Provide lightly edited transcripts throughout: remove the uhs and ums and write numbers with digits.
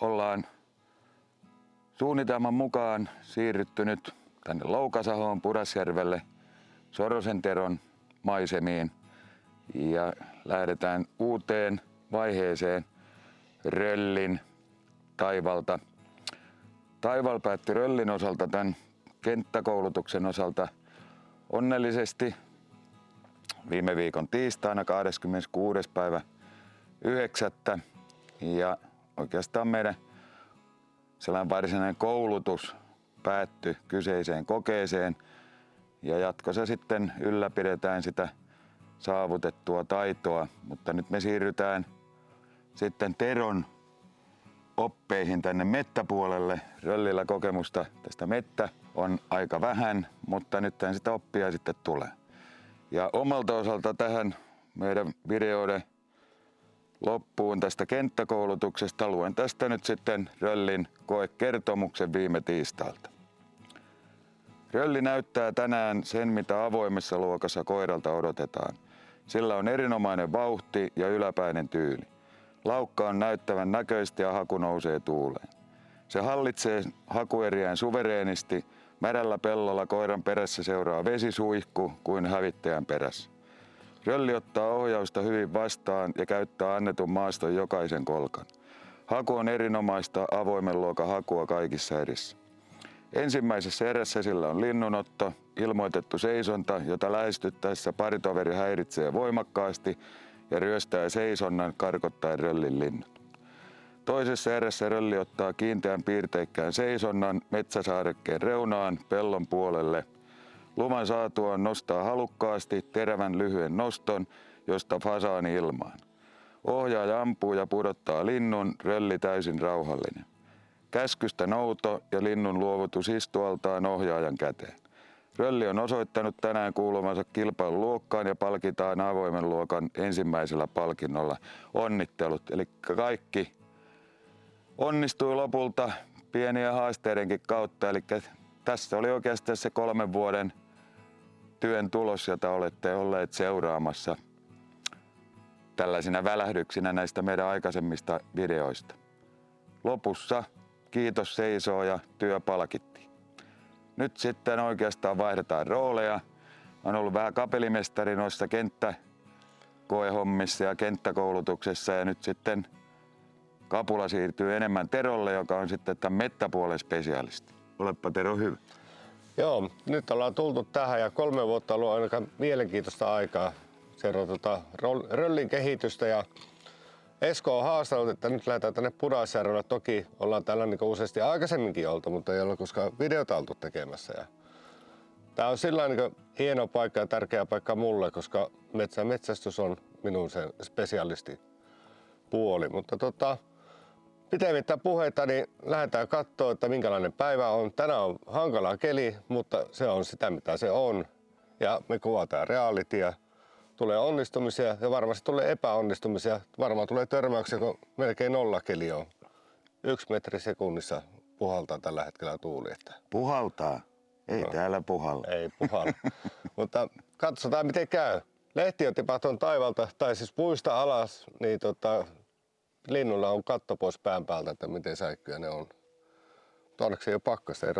ollaan suunnitelman mukaan siirrytty nyt tänne Loukasahoon, Pudasjärvelle, Sorosenteron maisemiin ja lähdetään uuteen vaiheeseen Röllin Taivalta. Taival päätti Röllin osalta tämän kenttäkoulutuksen osalta onnellisesti viime viikon tiistaina 26. päivä 9. Ja oikeastaan meidän sellainen varsinainen koulutus päättyi kyseiseen kokeeseen ja jatkossa sitten ylläpidetään sitä saavutettua taitoa, mutta nyt me siirrytään sitten Teron oppeihin tänne mettäpuolelle. Röllillä kokemusta tästä mettä on aika vähän, mutta nyt sitä oppia sitten tulee. Ja omalta osalta tähän meidän videoiden loppuun tästä kenttäkoulutuksesta luen tästä nyt sitten Röllin koekertomuksen viime tiistailta. Rölli näyttää tänään sen, mitä avoimessa luokassa koiralta odotetaan. Sillä on erinomainen vauhti ja yläpäinen tyyli. Laukka on näyttävän näköistä ja haku nousee tuuleen. Se hallitsee hakueriään suvereenisti. Märällä pellolla koiran perässä seuraa vesisuihku kuin hävittäjän perässä. Rölli ottaa ohjausta hyvin vastaan ja käyttää annetun maaston jokaisen kolkan. Haku on erinomaista avoimen luokan hakua kaikissa erissä. Ensimmäisessä erässä sillä on linnunotto, ilmoitettu seisonta, jota lähestyttäessä paritoveri häiritsee voimakkaasti ja ryöstää seisonnan karkottaen Röllin linnut. Toisessa erässä Rölli ottaa kiinteän piirteikkään seisonnan metsäsaarekkeen reunaan pellon puolelle. Luvan saatuaan nostaa halukkaasti terävän lyhyen noston, josta fasaani ilmaan. Ohjaaja ampuu ja pudottaa linnun, Rölli täysin rauhallinen. Käskystä nouto ja linnun luovutus istualtaan ohjaajan käteen. Rölli on osoittanut tänään kuulumansa kilpailuluokkaan ja palkitaan avoimen luokan ensimmäisellä palkinnolla. Onnittelut, eli kaikki onnistui lopulta pieniä haasteidenkin kautta. Eli tässä oli oikeastaan se 3 vuoden työn tulos, jota olette olleet seuraamassa tällaisina välähdyksinä näistä meidän aikaisemmista videoista. Lopussa kiitos seisoo ja työ palkittiin. Nyt sitten oikeastaan vaihdetaan rooleja. Olen ollut vähän kapelimestari noissa kenttäkoehommissa ja kenttäkoulutuksessa ja nyt sitten kapula siirtyy enemmän Terolle, joka on sitten tämän mettäpuolen spesialisti. Olepa Tero hyvä. Joo, nyt ollaan tultu tähän ja 3 vuotta on ollut ainakaan mielenkiintoista aikaa seurata Röllin kehitystä ja Esko on haastanut, että nyt lähdetään tänne Pudasjärvelle. Toki ollaan täällä niin useasti aikaisemminkin oltu, mutta ei ole koskaan videota oltu tekemässä. Ja tää on sillä niin hieno paikka ja tärkeä paikka mulle, koska metsästys on minun se spesialistipuoli. Mutta pitemmittä puheita, niin lähdetään katsoa, että minkälainen päivä on. Tänään on hankala keli, mutta se on sitä mitä se on. Ja me kuvataan realityä. Tulee onnistumisia ja varmasti tulee epäonnistumisia. Varmaan tulee törmäyksiä, kun melkein nollakeli on. 1 metri sekunnissa puhaltaa tällä hetkellä tuuli. Että Puhaltaa? Ei täällä puhalla. Ei puhalla. Mutta katsotaan miten käy. Lehtiötipat on taivalta, tai siis puista alas, niin linnulla on katto pois pään päältä, että miten säikkyjä ne on. Onneksi ei ole pakkasta, ei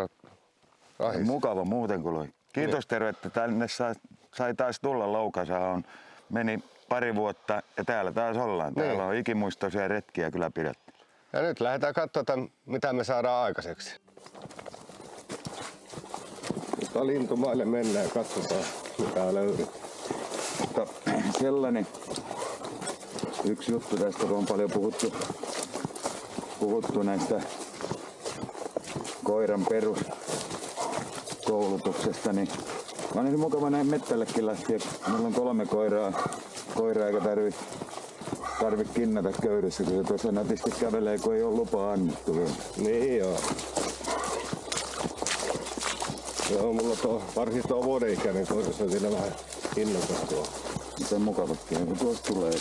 rahis. Mukava muuten kuin loi. Kiitos Tero, että tänne sai taas tulla Loukasahoon. Meni 2 vuotta ja täällä taas ollaan. Täällä on ikimuistoisia retkiä kyllä pidetty. Ja nyt lähdetään katsomaan, mitä me saadaan aikaiseksi. Lintumaille mennään ja katsotaan, mitä löydetään. Mutta sellainen yksi juttu tästä, kun on paljon puhuttu näistä koiran peruskoulutuksesta, niin on niin mukava näin mettällekin lähteä. Meillä on 3 koiraa eikä tarvi kinnata köydessä, kun se tuossa nätisti kävelee, kun ei ole lupaa annettu vielä. Niin joo. Joo, mulla varsinkin tuo vuodenikäinen koira, se on siinä vähän innokas tuo. Se on mukavakin, kun tuosta tulee.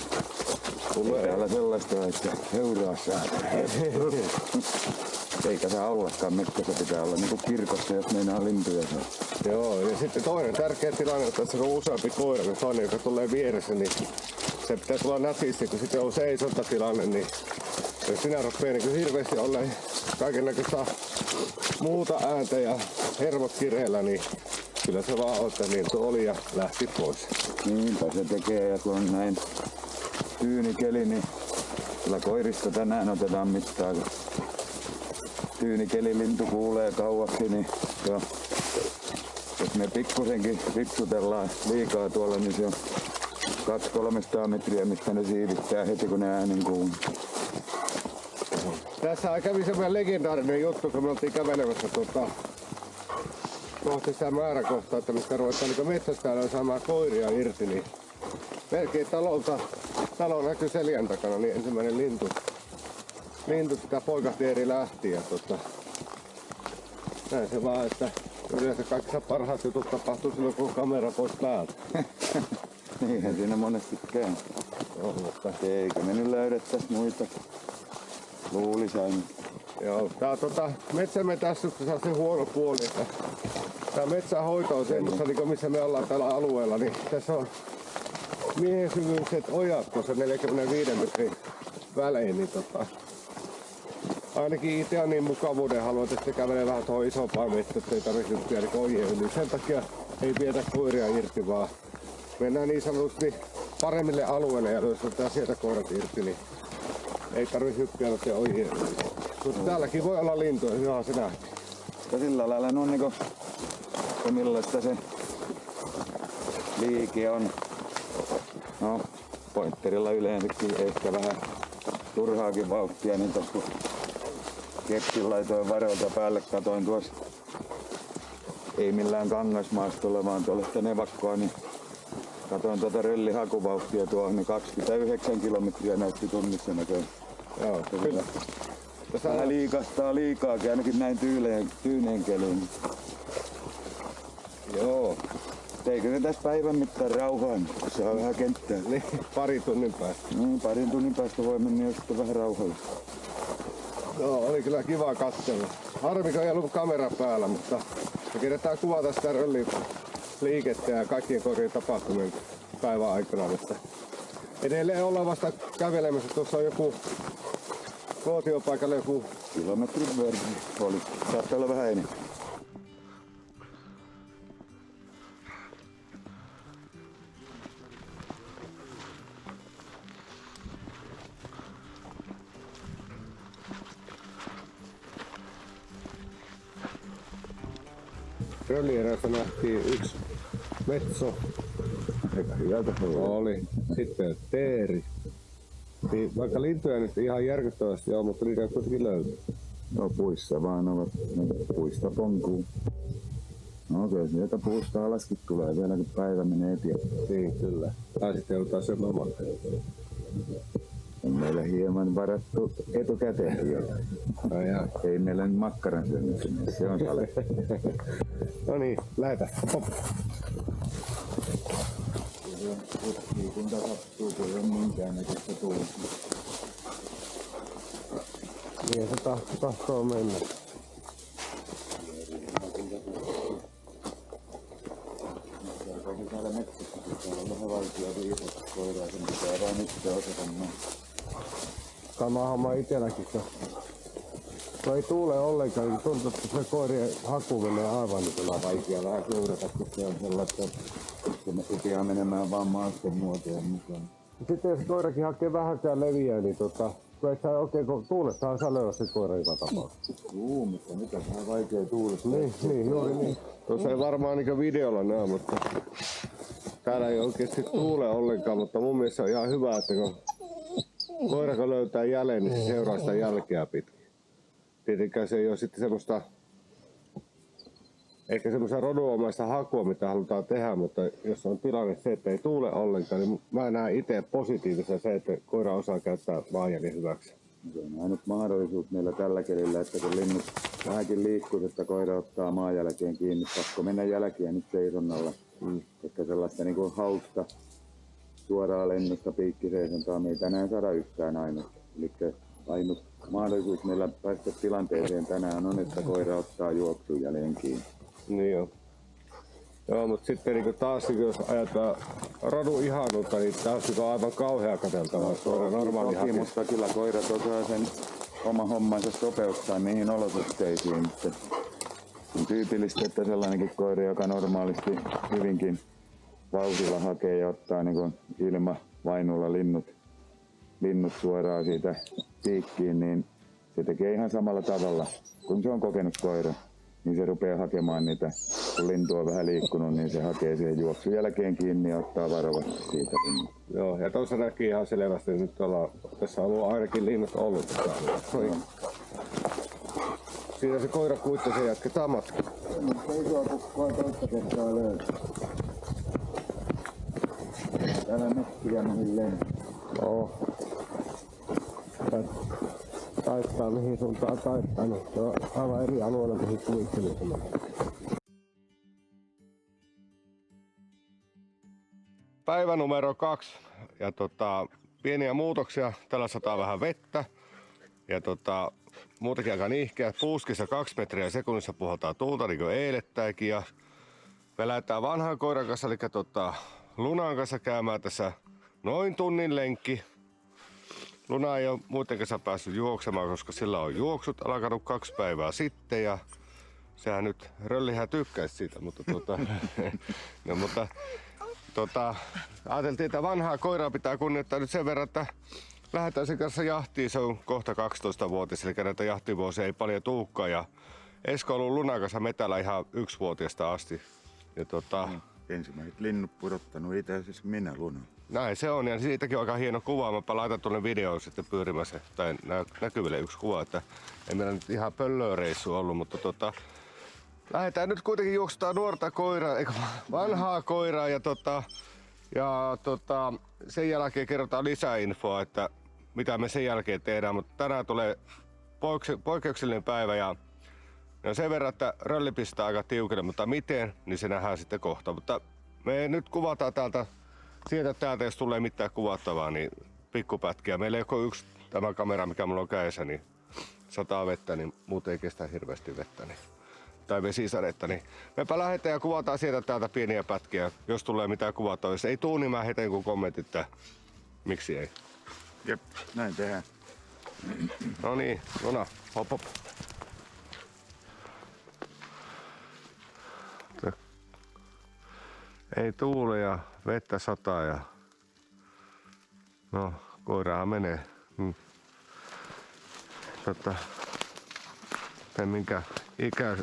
Tulee täällä sellaista, että heuraa säätää. Eikä saa ollakaan mettässä, pitää olla niinku kirkossa, jos meinaa lintuja saa. Joo, ja sitten toinen tärkeä tilanne, että tässä on useampi koira, niin toinen, joka tulee vieressä, niin se pitää tulla nätisti, kun sitten on seisontatilanne, niin Jos sinä rupeaa niin hirveästi olla kaikenlaista muuta ääntä ja hermot kireellä, niin kyllä se vaan on, että lintu oli ja lähti pois. Niinpä se tekee, ja kun on näin tyyni keli, niin kyllä koirista tänään otetaan mittaa. Kun tyyni keli lintu kuulee kauaksi, niin jo, jos me pikkusenkin ripsutellaan liikaa tuolla, niin se on 200-300 metriä, mistä ne siivittää heti kun ne äänen kuuluu. Tässä kävi semmoinen legendaarinen juttu, kun me oltiin kävelemässä kohti sitä määräkohtaa, että mistä ruvetaan niin metsästäällä saamaan koiria irti, niin melkein talo näkyy seljän takana, niin ensimmäinen lintu sitä poikateeri lähti. Ja näin se vaan, että yleensä kaikissa parhaat jutut tapahtuu silloin, kun kamera pois päältä. Niinhän siinä monesti käy. Joo, mutta Eikö me nyt löydettäis muita? Luulis aina. joo, tää metsämetästyksessä on se huono puoli, että tää metsänhoito on semmoista, niin missä me ollaan tällä alueella, niin tässä on miehen syvyyset ojat tuossa 45 metrin välein, niin ainakin itse on niin mukavuuden haluan, että se kävelee vähän tuohon isompaan metsään, että ei tarvitse hyppiä koijien yli. Sen takia ei vietä koiria irti, vaan mennään niin sanotusti paremmille alueille, ja jos otetaan sieltä koirat irti, niin ei tarvitse hyppiä noiden ojien yli. Mutta täälläkin voi olla lintuja, hyvä se nähtiin. Ja sillä lailla no niinku, se millaista se liike on. No, pointerilla yleensäkin ehkä vähän turhaakin vauhtia, niin tossa kun kepsin laitoin varalta päälle, katoin tuossa, ei millään kangasmaastolla, vaan tuollaista nevakkoa, niin katoin tuota röllihakuvauhtia tuohon, niin 29 kilometriä näytti tunnissa näköön. Joo, kyllä. Vähän liikahtaa liikaakin, ainakin näin tyyneen keliin. Joo, Eikö ne tässä päivän mittaan rauhaan, kun saa vähän kenttää? niin pari tunnin päästä. Niin, parin tunnin päästä voi mennä jo sitten vähän rauhalla. Joo, oli kyllä kiva katsella. Harmi, kun ei ollut kamera päällä, mutta me kerätään kuvata sitä liikettä ja kaikkien koirien tapahtumien päivän aikana. Mutta edelleen ollaan vasta kävelemässä. Tuossa on joku kootiopaikalle joku Kilometrin verran oli. Saattaa olla vähän enemmän. Röllierässä nähtiin yksi metso. Eikä hyvältä Oli. Sitten teeri. Niin, vaikka lintuja nyt ihan järkyttävästi on, mutta niitä kuitenkin löytyy. No puissa vaan ovat, puista ponkuu. No okei, sieltä puusta alaskin tulee vielä kun päivä menee eteenpäin. Niin, kyllä. Tai sitten joudutaan syömään On meillä hieman varattu etukäteen jo. Ei meillä nyt makkaran syömistä, se on sale. No niin, lähetä. Hop. Liikunta sattuu, kun ei ole minkäännäköistä tuulta. Niin se tahtoo mennä. Täällä metsässä pitää olla vähän valtia viisasta koiraa, sen pitää vaan itse osata näin. Sama homma itselläkin. Kun ei tuule ollenkaan, niin tuntuu, että se koirien haku menee aivan niin kuin Vaikea vähän seurata, kun se on sellaista, että me rupeaa menemään vaan maaston muotojen mukaan. Sitten jos koirakin hakee vähänkään leviä, niin kun et saa oikein, kun tuulestahan saa löydä se koira joka tapauksessa. Mutta mikä vähän vaikea tuulesta. Niin, juuri niin. Tuossa ei varmaan niin videolla näe, mutta täällä ei oikeasti tuule ollenkaan, mutta mun mielestä on ihan hyvä, että kun koira kun löytää jäljen, niin se seuraa sitä jälkeä pitkin. Tietenkään se ei ole sitten semmoista, ehkä semmoista roduomaista hakua, mitä halutaan tehdä, mutta jos on tilanne se, että ei tuule ollenkaan, niin mä näen itse positiivisen se, että koira osaa käyttää maanjäljen hyväksi. Se on ainut mahdollisuus meillä tällä kelillä, että kun linnut vähänkin liikkuu, että koira ottaa maanjälkeen kiinni, pakko mennä jälkeen nyt seisonnalla. Että sellaista niin kuin hausta suoraa lennosta piikkiseisontaa me ei tänään saada yhtään ainut. Eli ainut mahdollisuus meillä päästä tilanteeseen tänään on, että koira ottaa juoksun jälleen kiinni. Niin joo. Joo, mutta sitten niin taas jos ajatellaan rodun ihanuutta, niin taas on aivan kauhea katseltavaa. Se on normaali Toki, hakis. mutta kyllä koirat osaa sen oma hommansa sopeuttaa niihin olosuhteisiin. Että on tyypillistä, että sellainenkin koira, joka normaalisti hyvinkin vauhdilla hakee ja ottaa niin ilmavainulla linnut suoraan siitä piikkiin, niin se tekee ihan samalla tavalla. Kun se on kokenut koira, niin se rupeaa hakemaan niitä. Kun lintu on vähän liikkunut, niin se hakee siihen juoksun jälkeen kiinni ja ottaa varovasti siitä. Joo, ja tuossa näkyy ihan selvästi, että nyt tässä on ollut ainakin linnut ollut. Siinä se koira kuittasi ja jatketaan matkaa. Seisoo kukkoa toista kertaa löytyy. Täällä mettiä mihin lentää. Joo. Taittaa mihin suuntaan taittaa, niin se on aivan eri alueella mihin kuvittelisin. Päivä numero 2 ja pieniä muutoksia. Tällä sataa vähän vettä ja muutenkin aika nihkeä. Puuskissa 2 metriä sekunnissa puhaltaa tuulta niin kuin eilettäinkin ja me lähdetään vanhan koiran kanssa eli Lunan kanssa käymään tässä noin tunnin lenkki. Luna ei ole muiden kanssa päässyt juoksemaan, koska sillä on juoksut alkanut 2 päivää sitten ja sehän nyt Röllihän tykkäisi siitä, mutta no, mutta ajateltiin, että vanhaa koiraa pitää kunnioittaa nyt sen verran, että lähdetään sen kanssa jahtiin. Se on kohta 12-vuotias, eli näitä jahtivuosia ei paljon tuukkaan. Ja Esko on ollut Lunan kanssa metällä ihan 1-vuotiaasta asti. Ja Ensimmäiset linnut pudottanut itse asiassa minä Luna. näin se on, ja siitäkin on aika hieno kuva. Mäpä laitan tuonne videoon sitten pyörimässä, tai näkyville yksi kuva, että ei meillä nyt ihan pöllöreissu ollut, mutta lähdetään nyt kuitenkin juoksutaan nuorta koiraa, eikä vanhaa koiraa ja sen jälkeen kerrotaan lisäinfoa, että mitä me sen jälkeen tehdään, mutta tänään tulee poikkeuksellinen päivä ja sen verran, että Rölli pistää aika tiukille, mutta miten, niin se nähdään sitten kohta. Mutta me nyt kuvataan täältä, jos tulee mitään kuvattavaa, niin pikkupätkiä. Meillä ei ole yksi tämä kamera, mikä mulla on kädessä, niin sataa vettä, niin muuten ei kestä hirveästi vettä. Tai vesisadetta, niin mepä lähdetään ja kuvataan täältä pieniä pätkiä, jos tulee mitään kuvattavaa. Jos ei tuu, niin mä heitän joku kommentti, että miksi ei. Jep, näin tehdään. No niin, Luna, hop hop. Ei tuule ja vettä sataa ja no koiraa menee. Minkä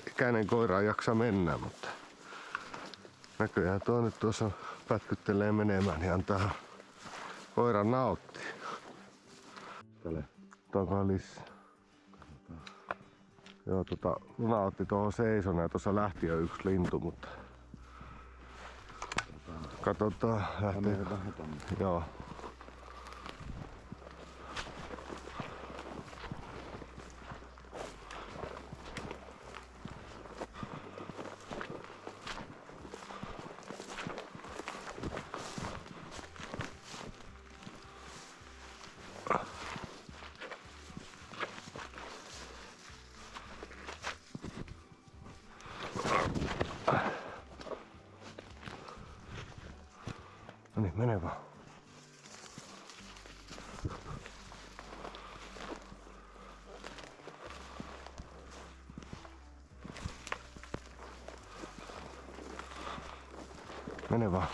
ikäinen koira jaksa mennä, mutta näköjään tuo nyt tuossa pätkyttelee menemään, niin antaa koiran nauttia. Tuonko lisää? Joo, Luna otti tuohon seisona ja tuossa lähti jo yksi lintu, mutta katsotaan lähtee. Joo. No niin, mene vaan. Mene vaan.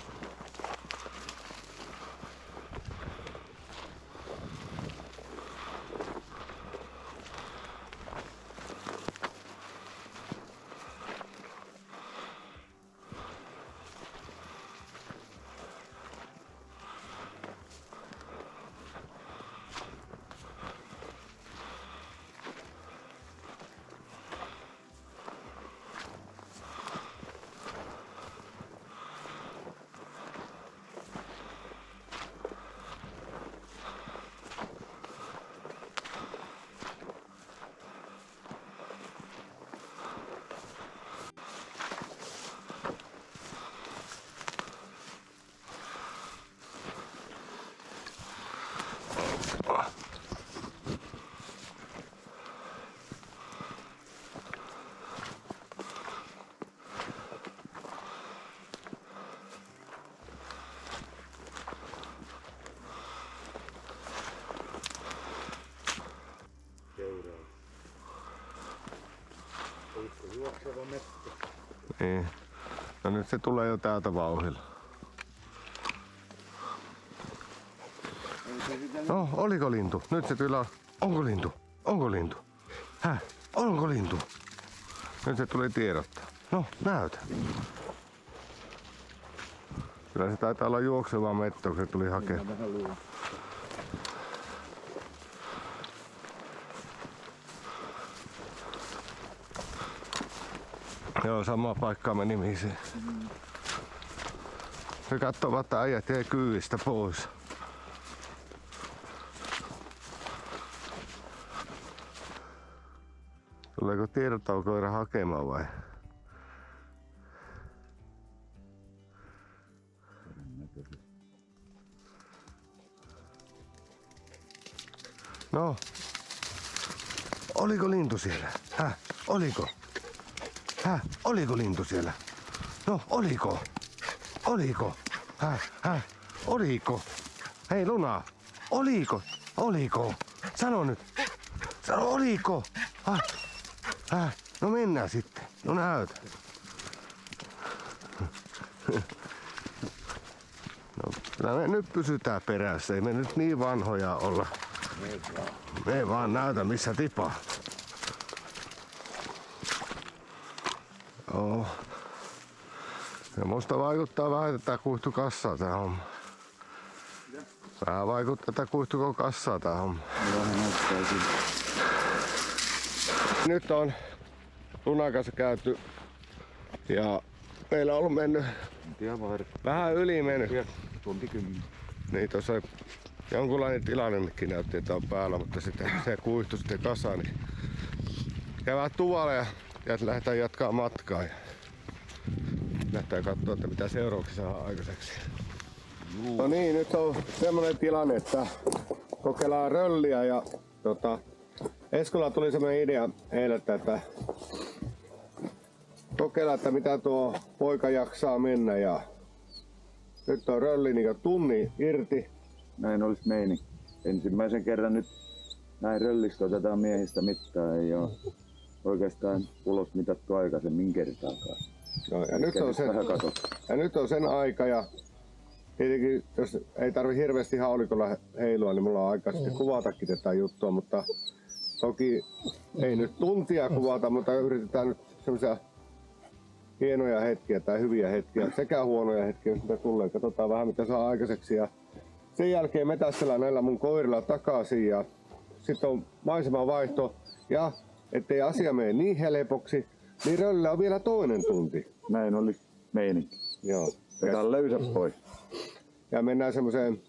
oleva mettä. Niin. No nyt se tulee jo täältä vauhdilla. No, oliko lintu? Nyt se tulee. Onko lintu? Onko lintu? Häh? Onko lintu? Nyt se tuli tiedottaa. No, näytä. Kyllä se taitaa olla juokseva mettä, kun se tuli hakemaan. Joo, sama paikka meni mihin se. Se katsoo, että äijät jäi kyyistä pois. Tuleeko tiedottaukoira hakemaan vai? No. Oliko lintu siellä? Häh? Oliko? Häh? Oliko lintu siellä? No, oliko? Oliko? Häh? Oliko? Hei Luna, oliko? Oliko? Sano nyt. Sano, oliko? No mennään sitten. No näytä. No, kyllä me nyt pysytään perässä. Ei me nyt niin vanhoja olla. Me ei vaan näytä missä tipaa. Joo. Ja musta vaikuttaa vähän tätä kuihtukassaa tää homma. Vähän vaikuttaa tätä kuihtuko kassaa tää homma. Nyt on Lunan kanssa käyty ja meillä on ollut mennyt vähän yli mennyt. Tunti 10. Niin tuossa jonkunlainen tilannekin näytti, että on päällä, mutta sitten se kuihtui sitten kasaan. Niin käydään tuvalle ja lähdetään jatkaa matkaa. Ja lähdetään katsoa, että mitä seuraavaksi saa aikaiseksi. No niin, nyt on semmoinen tilanne, että kokeillaan rölliä ja Eskolla tuli semmoinen idea eilen, että kokeillaan, että mitä tuo poika jaksaa mennä ja nyt on rölli niin tunnin irti. Näin olisi meini. Ensimmäisen kerran nyt näin röllistä otetaan miehistä mittaa. Ei ole oikeastaan ulos mitattu aikaisemmin kertaakaan. No, ja nyt on sen aika ja tietenkin jos ei tarvi hirveästi haulikolla heilua, niin mulla on aikaa sitten kuvatakin tätä juttua, mutta toki ei nyt tuntia kuvata, mutta yritetään nyt semmoisia hienoja hetkiä tai hyviä hetkiä sekä huonoja hetkiä, mitä tulee. Katsotaan vähän mitä saa aikaiseksi ja sen jälkeen metästellään näillä mun koirilla takaisin ja sitten on maisemavaihto ja ettei asia mene niin helpoksi, niin röllillä on vielä toinen tunti. Näin oli meininki. Joo. Vetään löysä pois. Ja mennään semmoiseen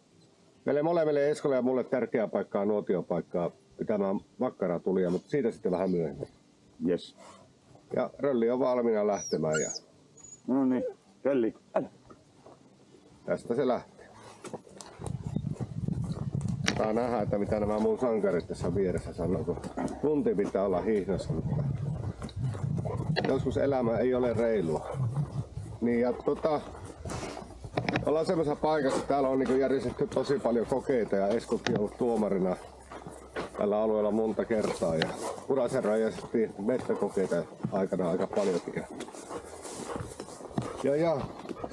meille molemmille Eskolle ja mulle tärkeää paikkaa, nuotiopaikkaa pitämään makkaratulia, mutta siitä sitten vähän myöhemmin. Yes. Ja rölli on valmiina lähtemään ja No niin, rölli. tästä se lähtee. Saa nähdä, että mitä nämä mun sankarit tässä vieressä sanoo, kun tunti pitää olla hiihdossa, mutta joskus elämä ei ole reilua. Niin ja ollaan semmoisessa paikassa, että täällä on niin järjestetty tosi paljon kokeita ja Eskokin on ollut tuomarina tällä alueella monta kertaa ja Pudasjärvellä järjestettiin metsäkokeita aikana aika paljonkin. Ja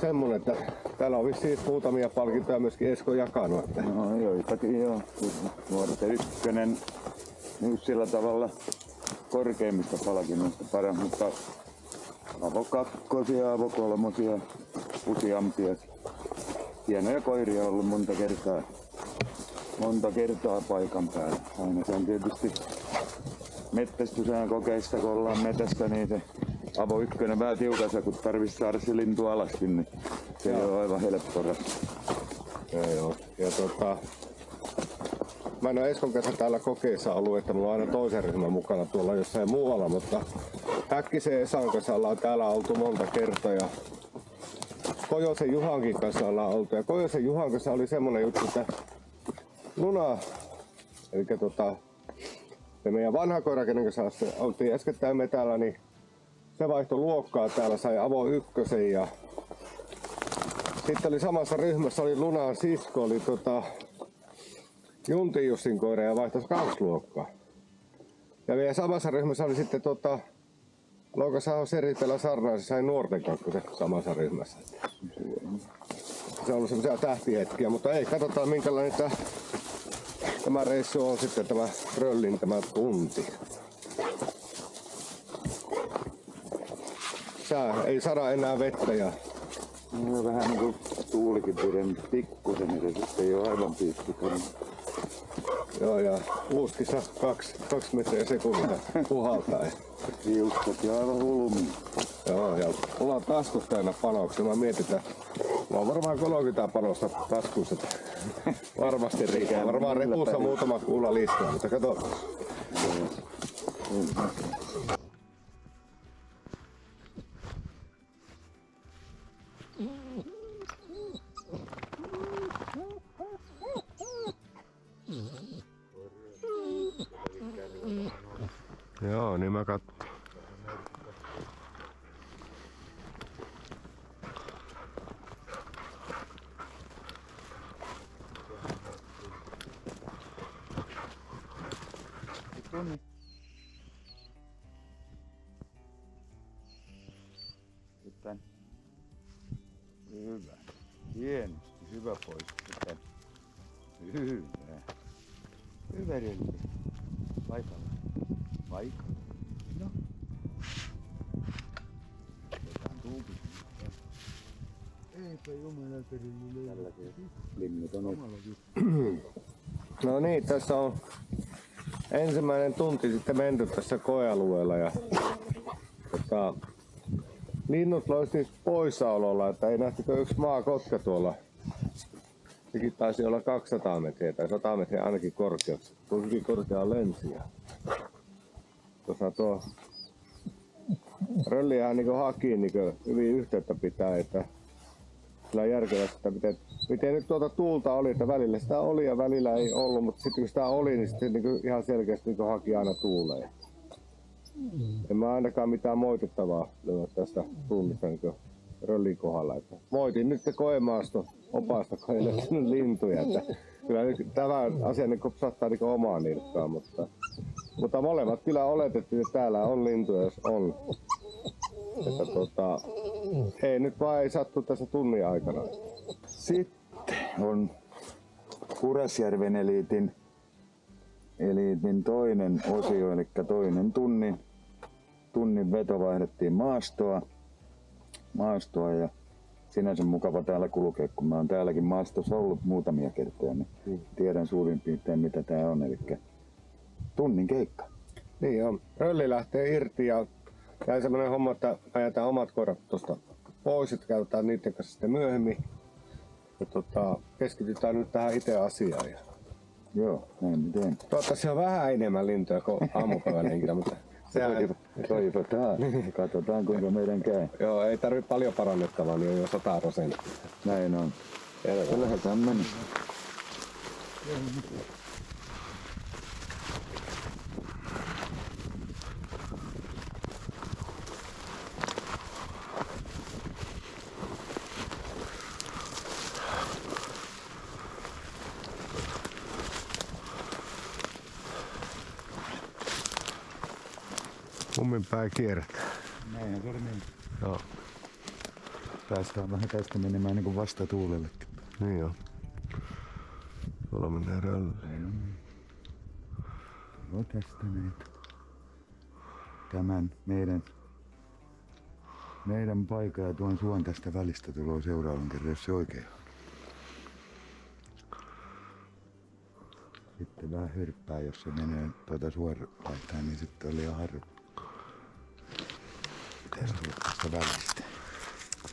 semmonen, että täällä on vissiin muutamia palkintoja myöskin Esko jakanut. Että No joitakin joo. Nuorten ykkönen niin sillä tavalla korkeimmista palkinnoista paras, mutta avokakkosia, avokolmosia, useampia. Hienoja koiria on ollut monta kertaa paikan päällä. Aina se on tietysti metsästysään kokeista, kun ollaan metästä, niin se avo ykkönen vähän tiukassa, kun tarvitsisi saada se lintu alaskin, niin se ei ole aivan helppo ratkaisu. joo. Ja mä en ole Eskon kanssa täällä kokeessa ollut, että mulla on aina toisen ryhmän mukana tuolla jossain muualla, mutta Häkkisen Esan kanssa ollaan täällä oltu monta kertaa ja Kojosen Juhankin kanssa ollaan oltu. Ja Kojosen Juhan kanssa oli semmonen juttu, että Luna, eli se meidän vanha koira, kenen kanssa oltiin äskettäin metällä, niin se vaihtoi luokkaa täällä, sai avo ykkösen ja sitten oli samassa ryhmässä oli Lunan sisko, oli Juntin Jussin koira ja vaihtoi 2 luokkaa. Ja meidän samassa ryhmässä oli sitten Loukasaho Seritellä Sarnaisen sai nuorten kakkosen samassa ryhmässä. Se on ollut semmoisia tähtihetkiä, mutta ei, katsotaan minkälainen tämä reissu on sitten tämä Röllin tämä tunti. Ei sada enää vettä ja No, vähän niin kuin tuulikin pidemmät pikkusen, niin sitten ei ole aivan piikkukon. joo, ja luskissa 2 metriä sekunnissa puhaltaa. Hiukset ja aivan hulmiin. Joo, ja mulla on taskut täynnä panoksia. Mä mietin, että mulla on varmaan 30 panosta taskussa. Varmasti riittää. Varmaan repussa muutama kuulla listaa, mutta kato. Joo, niin mä katson. Sitten. Hyvä. Hienosti. Hyvä pois. Sitten. Hyvä. Hyvä Rölli. Paikalla. Paikalla. No. Otetaan tuupi. Eipä jumala perille. Tällaisia linnut on No niin, tässä on ensimmäinen tunti sitten menty tässä koealueella ja linnut loisti poissaololla, että ei nähtykö yksi maakotka tuolla. Sekin taisi olla 200 metriä tai 100 metriä ainakin korkeus. Tuo hyvin korkea lensiä. Tuossa tuo Rölliähän niin haki niin hyvin yhteyttä pitää, että sillä järkevästi, että miten nyt tuota tuulta oli, että välillä sitä oli ja välillä ei ollut, mutta sitten kun sitä oli, niin sitten niin ihan selkeästi niin haki aina tuuleen. En mä ainakaan mitään moitittavaa löydä tästä tunnista niin Röllin kohdalla. Että moitin nyt se koemaasto opasta, kun ei löytänyt lintuja. Että kyllä tämä asia niin saattaa niin omaa nirkkaan, mutta molemmat kyllä oletettiin, että täällä on lintuja, jos on. Että ei nyt vaan ei sattu tässä tunnin aikana. Sitten on Purasjärven eliitin toinen osio, eli toinen tunnin veto vaihdettiin maastoa ja sinänsä mukava täällä kulkea, kun mä oon täälläkin maastossa ollut muutamia kertoja, niin tiedän suurin piirtein mitä tää on, eli tunnin keikka. Niin joo, Rölli lähtee irti ja jäi semmonen homma, että ajetaan omat koirat tuosta pois, että käytetään niiden kanssa sitten myöhemmin. Ja keskitytään nyt tähän itse asiaan. Joo, näin me teen. Toivottavasti on vähän enemmän lintuja kuin aamupäivän henkilö, mutta toivotaan. Katsotaan kuinka meidän käy. Joo, ei tarvitse paljon parannettavaa, niin on jo 100%. Näin on. Lähdetään mennä. Kummin päin kierretään. Näinhän se oli niin. Joo. Päästään vähän tästä menemään niin kuin vastatuulellekin. Niin joo. Tuolla menee Rölli. Joo, tästä näitä. Tämän meidän paikan ja tuon suon tästä välistä tulee seuraavan kerran, jos se oikein on. Sitten vähän hörppää, jos se menee suoraan, niin sitten on liian harva. Pitäisi tulla tästä välistä.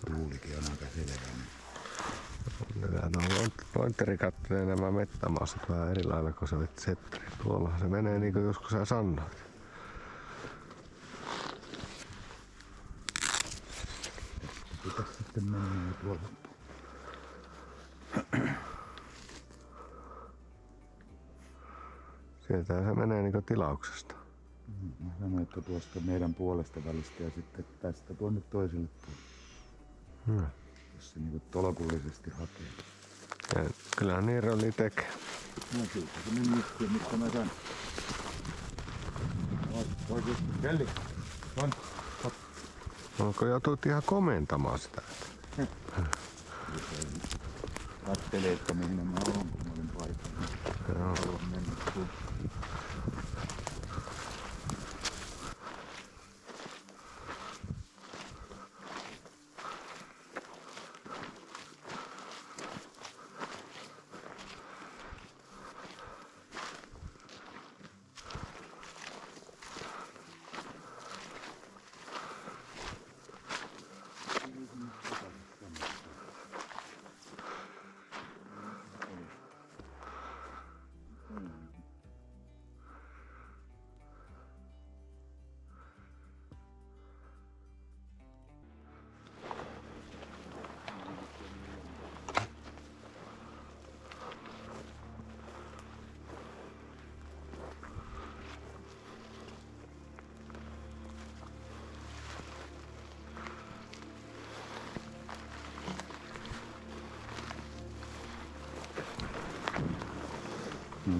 Tuulikin on aika selvä. Nämä pointeri kattelee nämä mettämaastot vähän eri lailla kuin se setteri. Tuollahan se menee niin kuin joskus sä sanoit. Pitäisi sitten mennä tuolla. Sieltä se menee niin kuin tilauksesta. Mä sanoin, että tuosta meidän puolesta välistä ja sitten tästä tuonne toiselle puolelle. Jos se niinku tolkullisesti hakee. Ja kyllähän niin Rölli tekee. No siitä se meni juttuun, mistä mä sain. Oikeesti. Kelli. On. Hop. Onko joutuit ihan komentamaan sitä? Kattelee, että mihin mä oon, kun mä olin paikalla. Haluan mennä.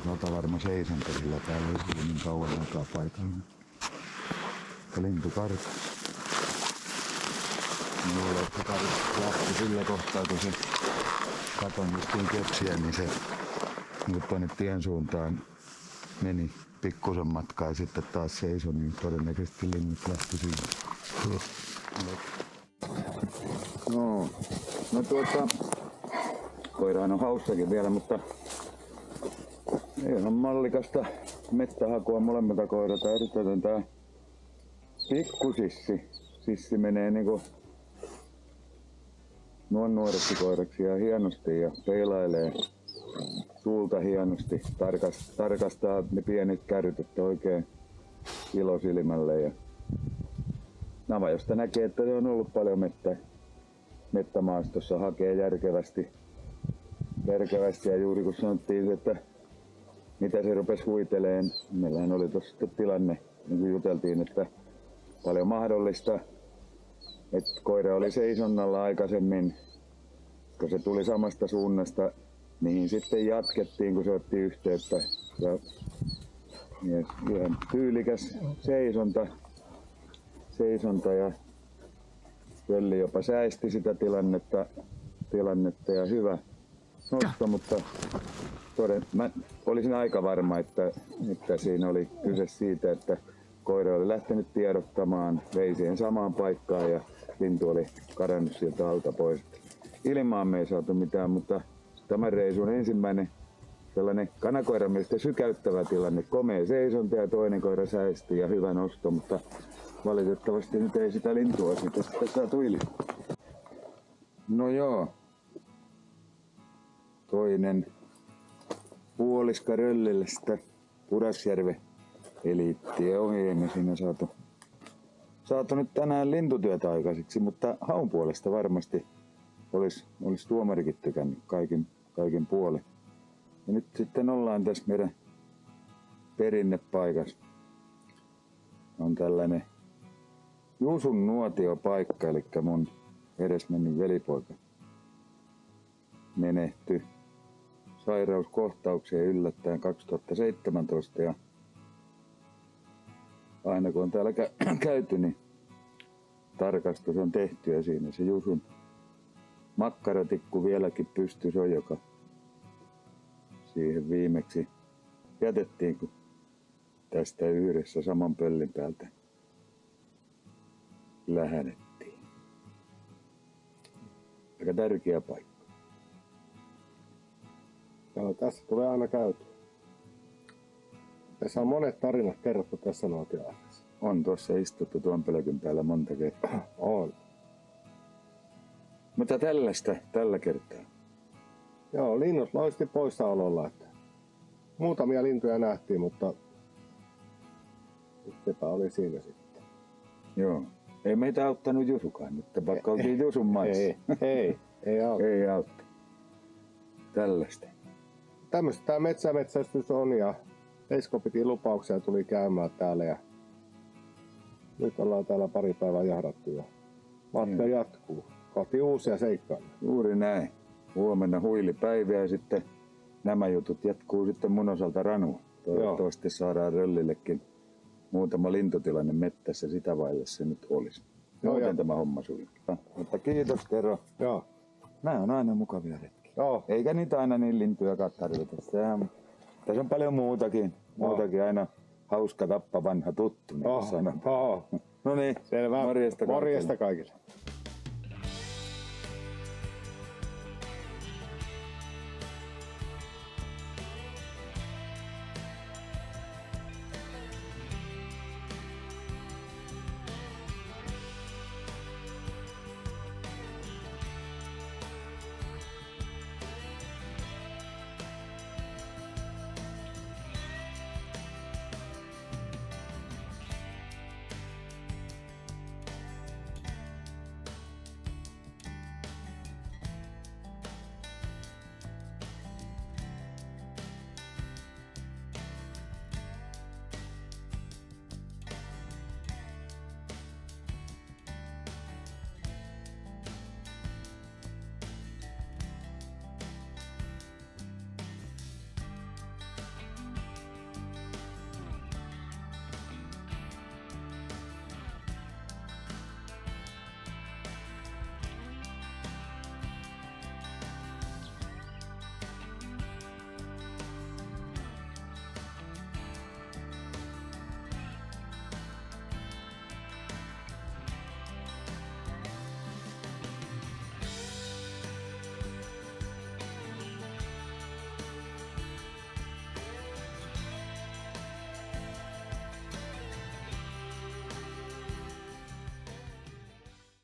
Sata varma seisonta, sillä täällä ei ollut niin kauan aikaa paikalla. Lintu karkaa. Luulen, että lähti sillä kohtaa, kun se katon justiin kepsiä, niin se tuonne tien suuntaan meni pikkusen matkaa ja sitten taas seisoi, niin todennäköisesti linnut lähti siitä. No koirahan on haussakin vielä, mutta ihan mallikasta mettähakua molemmilta koiralta. Eritoten tää pikkusissi. Sissi menee niinku nuoreksi koiraksi ja hienosti ja peilailee suulta hienosti. Tarkastaa ne pienet kärryt, että oikein ilo silmälle. Ja navajosta näkee, että se on ollut paljon mettämaastossa, hakee järkevästi ja juuri kun sanottiin, että mitä se rupesi huiteleen. Meillähän oli tuossa tilanne, niin kuin juteltiin, että paljon mahdollista, että koira oli seisonnalla aikaisemmin, kun se tuli samasta suunnasta, mihin sitten jatkettiin, kun se otti yhteyttä. Ja ihan tyylikäs seisonta ja Jölli jopa säisti sitä tilannetta ja hyvä nosto, mutta mä olisin aika varma, että siinä oli kyse siitä, että koira oli lähtenyt tiedottamaan, vei siihen samaan paikkaan ja lintu oli karannut sieltä alta pois. Ilmaan me ei saatu mitään, mutta tämän reisun ensimmäinen sellainen kanakoiramielistä sykäyttävä tilanne, komea seisonta ja toinen koira säisti ja hyvä nosto, mutta valitettavasti nyt ei sitä lintua sitten saatu ilmaan. No joo, toinen puoliska Röllille sitä Pudasjärven eliittiä ohi. Emme siinä saatu nyt tänään lintutyötä aikaiseksi, mutta haun puolesta varmasti olisi tuomarikin tykännyt kaikin puolin. Ja nyt sitten ollaan tässä meidän perinnepaikassa. On tällainen Jusun nuotiopaikka, eli mun edesmennyt velipoika menehtyi sairauskohtaukseen yllättäen 2017 ja aina kun on täällä käyty, niin tarkastus on tehty ja siinä se Jusun makkaratikku vieläkin pystyssä on, joka siihen viimeksi jätettiin, kun tästä yhdessä saman pöllin päältä lähdettiin. Aika tärkeä paikka. Joo, tässä tulee aina käyty. Tässä on monet tarinat kerrottu tässä nuotioaikassa. On tuossa istuttu tuon pölkyn päällä monta kertaa. On. Mutta tällä kertaa. Joo, linnut loisti poissaololla. Että muutamia lintuja nähtiin, mutta sepä oli siinä sitten. Joo. Ei meitä auttanut Jusukaan nyt, vaikka oltiin Jusun maissa. Ei auta. Ei auta. Tällaista. Tämmöistä tämä metsästys on ja Esko piti lupauksia ja tuli käymään täällä ja nyt ollaan täällä pari päivää jahdattu ja matka jatkuu. Kohti uusia seikkailuja. Juuri näin. Huomenna huilipäivä ja sitten nämä jutut jatkuu sitten mun osalta ranua. Toivottavasti saadaan Röllillekin muutama lintutilanne mettässä, sitä vaille se nyt olisi. Muuten tämä homma sujuu. Mutta kiitos Tero. Joo. Nämä on aina mukavia retkiä. Joo. Eikä niitä aina niin lintujakaan tarvita. Tässä on paljon muutakin. Muutakin aina hauska tappa vanha tuttu. Niin No niin. Morjesta kaikille. Morjesta kaikille.